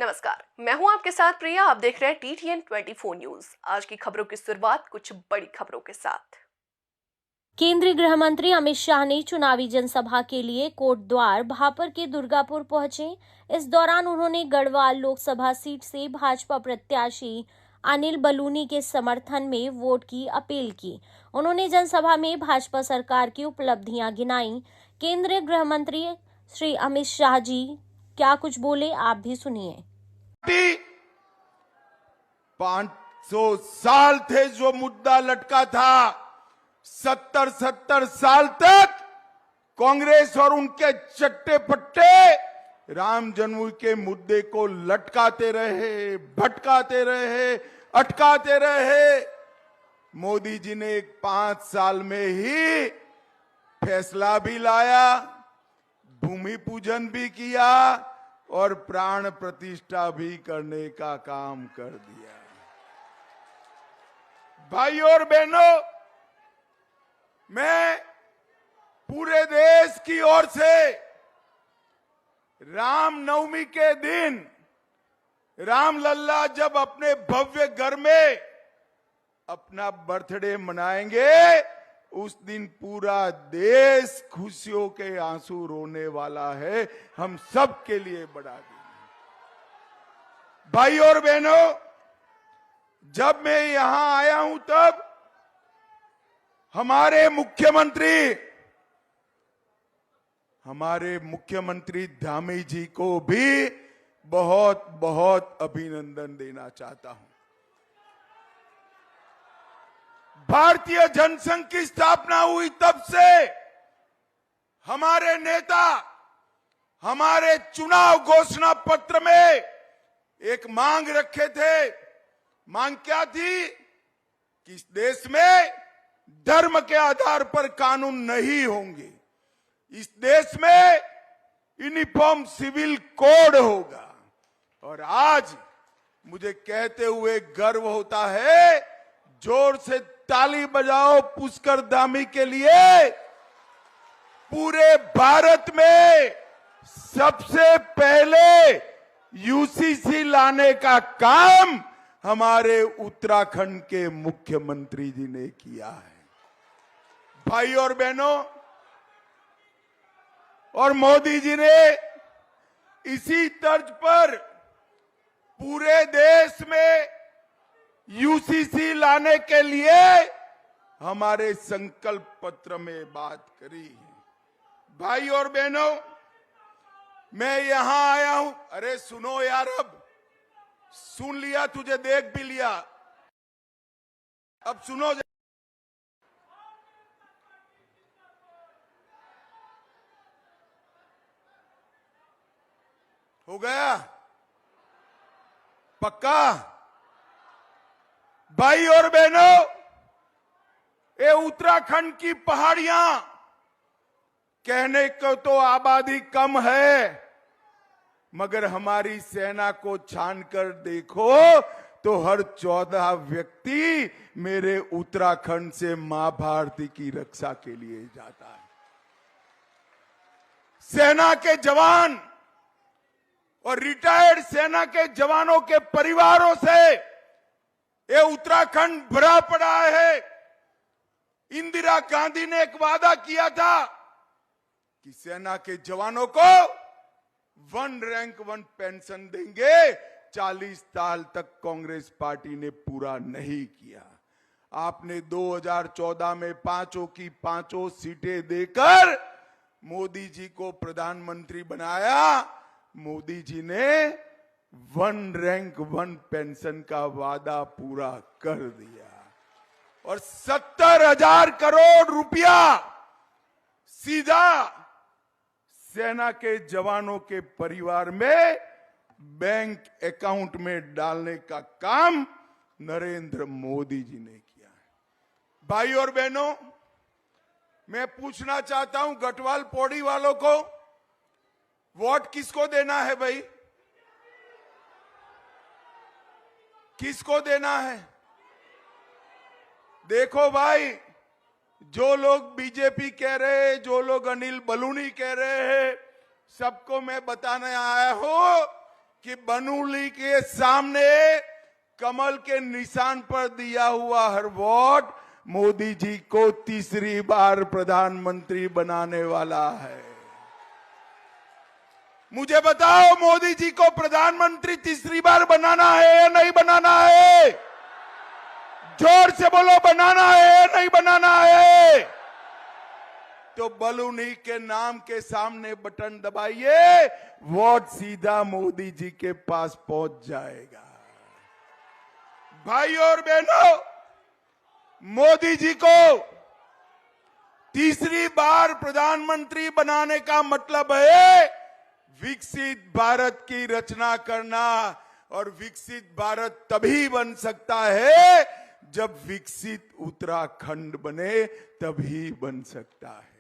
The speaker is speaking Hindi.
नमस्कार, मैं हूं आपके साथ प्रिया। आप देख रहे हैं TTN 24 न्यूज। आज की खबरों की शुरुआत कुछ बड़ी खबरों के साथ। केंद्रीय गृह मंत्री अमित शाह ने चुनावी जनसभा के लिए कोटद्वार भापर के दुर्गापुर पहुंचे। इस दौरान उन्होंने गढ़वाल लोकसभा सीट से भाजपा प्रत्याशी अनिल बलूनी के समर्थन में वोट की अपील की। उन्होंने जनसभा में भाजपा सरकार की उपलब्धियां गिनाई। केंद्रीय गृह मंत्री श्री अमित शाह जी क्या कुछ बोले, आप भी सुनिए। 500 साल थे जो मुद्दा लटका था, 70 साल तक कांग्रेस और उनके चट्टे पट्टे राम जन्मभूमि के मुद्दे को लटकाते रहे, भटकाते रहे, अटकाते रहे। मोदी जी ने 5 साल में ही फैसला भी लाया, भूमि पूजन भी किया और प्राण प्रतिष्ठा भी करने का काम कर दिया। भाइयों और बहनों, मैं पूरे देश की ओर से रामनवमी के दिन रामलल्ला जब अपने भव्य घर में अपना बर्थडे मनाएंगे, उस दिन पूरा देश खुशियों के आंसू रोने वाला है। हम सब के लिए बड़ा दिन। भाई और बहनों, जब मैं यहां आया हूं तब हमारे मुख्यमंत्री धामी जी को भी बहुत बहुत अभिनंदन देना चाहता हूं। भारतीय जनसंघ की स्थापना हुई तब से हमारे नेता हमारे चुनाव घोषणा पत्र में एक मांग रखे थे। मांग क्या थी कि इस देश में धर्म के आधार पर कानून नहीं होंगे, इस देश में यूनिफॉर्म सिविल कोड होगा। और आज मुझे कहते हुए गर्व होता है, जोर से ताली बजाओ पुष्कर धामी के लिए। पूरे भारत में सबसे पहले यूसीसी लाने का काम हमारे उत्तराखंड के मुख्यमंत्री जी ने किया है। भाई और बहनों, और मोदी जी ने इसी तर्ज पर पूरे देश में यूसीसी लाने के लिए हमारे संकल्प पत्र में बात करी है। भाई और बहनों, मैं यहां आया हूं। अरे सुनो यार, अब सुन लिया, तुझे देख भी लिया, अब सुनो। हो गया पक्का? भाई और बहनों, ये उत्तराखंड की पहाड़ियां, कहने को तो आबादी कम है, मगर हमारी सेना को छानकर देखो तो हर 14 व्यक्ति मेरे उत्तराखंड से मां भारती की रक्षा के लिए जाता है। सेना के जवान और रिटायर्ड सेना के जवानों के परिवारों से ये उत्तराखंड भरा पड़ा है। इंदिरा गांधी ने एक वादा किया था कि सेना के जवानों को 1 रैंक 1 पेंशन देंगे। 40 साल तक कांग्रेस पार्टी ने पूरा नहीं किया। आपने 2014 में 5 की 5 सीटें देकर मोदी जी को प्रधानमंत्री बनाया। मोदी जी ने 1 रैंक 1 पेंशन का वादा पूरा कर दिया और 70,000 करोड़ रुपया सीधा सेना के जवानों के परिवार में बैंक अकाउंट में डालने का काम नरेंद्र मोदी जी ने किया है। भाई और बहनों, मैं पूछना चाहता हूं गढ़वाल पौड़ी वालों को, वोट किसको देना है भाई? किसको देना है? देखो भाई, जो लोग बीजेपी कह रहे हैं, जो लोग अनिल बलूनी कह रहे हैं, सबको मैं बताने आया हूं कि बनूली के सामने कमल के निशान पर दिया हुआ हर वोट मोदी जी को तीसरी बार प्रधानमंत्री बनाने वाला है। मुझे बताओ, मोदी जी को प्रधानमंत्री तीसरी बार बनाना है या नहीं बनाना है? जोर से बोलो, बनाना है या नहीं बनाना है? तो बलूनी के नाम के सामने बटन दबाइए, वोट सीधा मोदी जी के पास पहुंच जाएगा। भाइयों और बहनों, मोदी जी को तीसरी बार प्रधानमंत्री बनाने का मतलब है विकसित भारत की रचना करना, और विकसित भारत तभी बन सकता है जब विकसित उत्तराखंड बने, तभी बन सकता है।